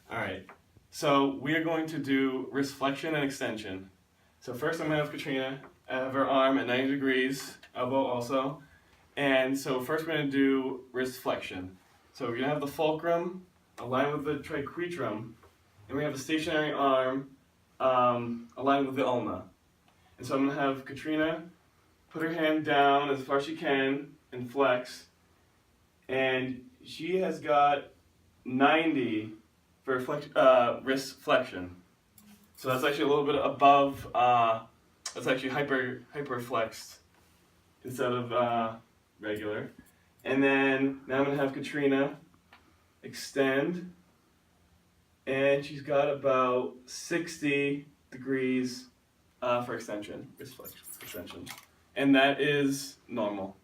Alright, so we are going to do wrist flexion and extension. So first I'm going to have Katrina have her arm at 90 degrees, elbow also. And so first we're going to do wrist flexion. So we're going to have the fulcrum aligned with the triquetrum, and we have the stationary arm aligned with the ulna. And so I'm going to have Katrina put her hand down as far as she can and flex. And she has got 90 for wrist flexion. So that's actually a little bit above, that's actually hyper flexed instead of regular. And then now I'm going to have Katrina extend, and she's got about 60 degrees for extension, wrist flexion extension. And that is normal.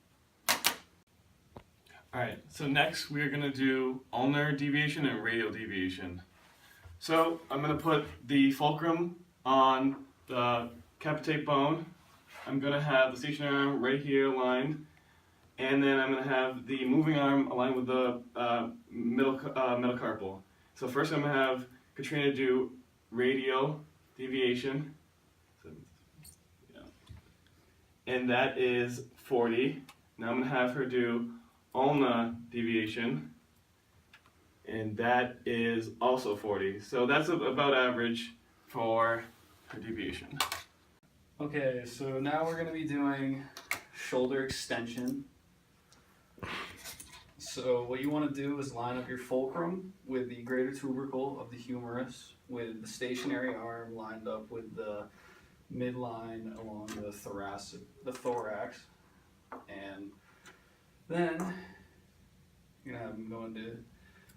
Alright, so next we're going to do ulnar deviation and radial deviation. So I'm going to put the fulcrum on the capitate bone. I'm going to have the stationary arm right here aligned, and then I'm going to have the moving arm aligned with the metacarpal. So first I'm going to have Katrina do radial deviation, and that is 40. Now I'm going to have her do ulna deviation, and that is also 40. So that's about average for her deviation. Okay, so now we're going to be doing shoulder extension. So what you want to do is line up your fulcrum with the greater tubercle of the humerus, with the stationary arm lined up with the midline along the thorax, and then you're going to have them go into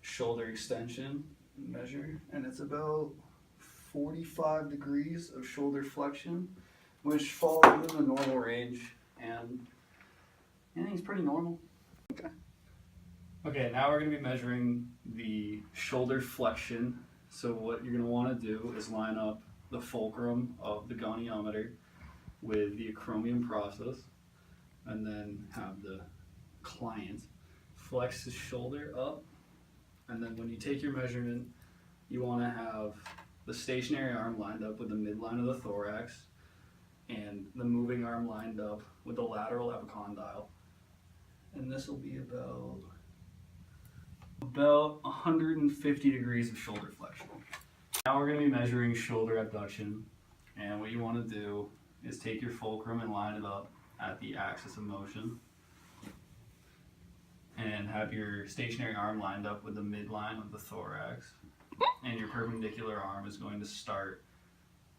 shoulder extension and measure, and it's about 45 degrees of shoulder flexion, which falls within the normal range, and I think it's pretty normal. Okay, now we're going to be measuring the shoulder flexion. So what you're going to want to do is line up the fulcrum of the goniometer with the acromion process, and then have the client flex his shoulder up, and then when you take your measurement, you want to have the stationary arm lined up with the midline of the thorax, and the moving arm lined up with the lateral epicondyle, and this will be about 150 degrees of shoulder flexion. Now we're going to be measuring shoulder abduction, and what you want to do is take your fulcrum and line it up at the axis of motion, and have your stationary arm lined up with the midline of the thorax, and your perpendicular arm is going to start,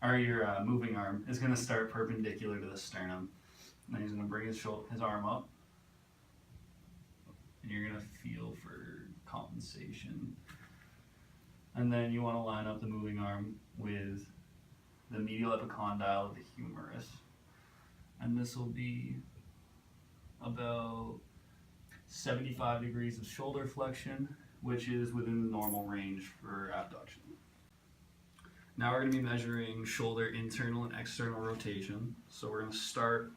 or your moving arm is going to start perpendicular to the sternum. And then he's going to bring his arm up, and you're going to feel for compensation. And then you want to line up the moving arm with the medial epicondyle of the humerus. And this will be about 75 degrees of shoulder flexion, which is within the normal range for abduction. Now we're going to be measuring shoulder internal and external rotation. So we're going to start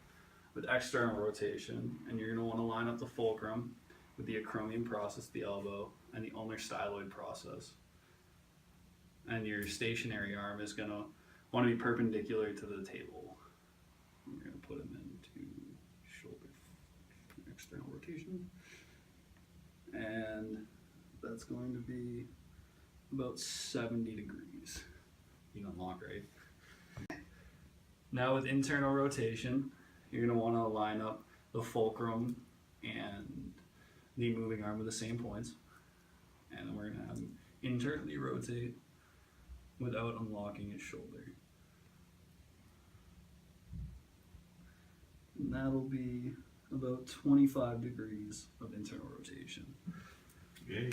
with external rotation, and you're going to want to line up the fulcrum with the acromion process, the elbow, and the ulnar styloid process. And your stationary arm is going to want to be perpendicular to the table. We're going to put him into shoulder external rotation, and that's going to be about 70 degrees. You can unlock, right? Now with internal rotation, you're going to want to line up the fulcrum and the moving arm with the same points, and then we're going to have him internally rotate without unlocking his shoulder. And that'll be about 25 degrees of internal rotation. Yay.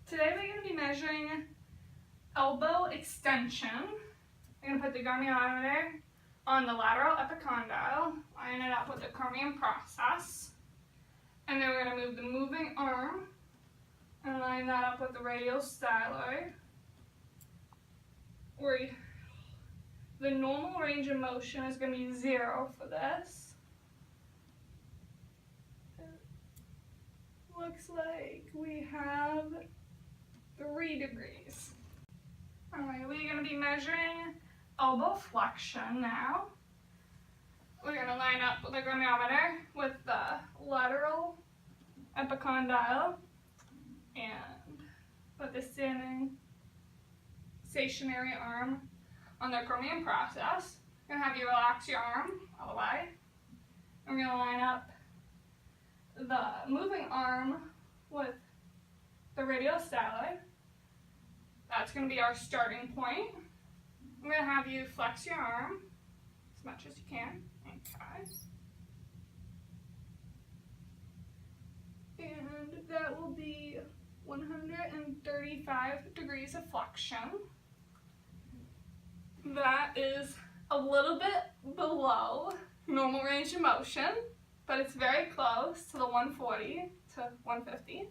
Today we're going to be measuring elbow extension. We're going to put the goniometer on the lateral epicondyle, line it up with the acromion process, and then we're going to move the moving arm and line that up with the radial styloid. The normal range of motion is going to be 0 for this. It looks like we have 3 degrees. Alright, we're going to be measuring elbow flexion now. We're going to line up the grammometer with the lateral epicondyle and put the stationary arm on the chromium process. I'm going to have you relax your arm all the way. And we're going to line up the moving arm with the radial styloid. That's going to be our starting point. I'm going to have you flex your arm as much as you can. Okay. And that will be 135 degrees of flexion. That is a little bit below normal range of motion, but it's very close to the 140 to 150.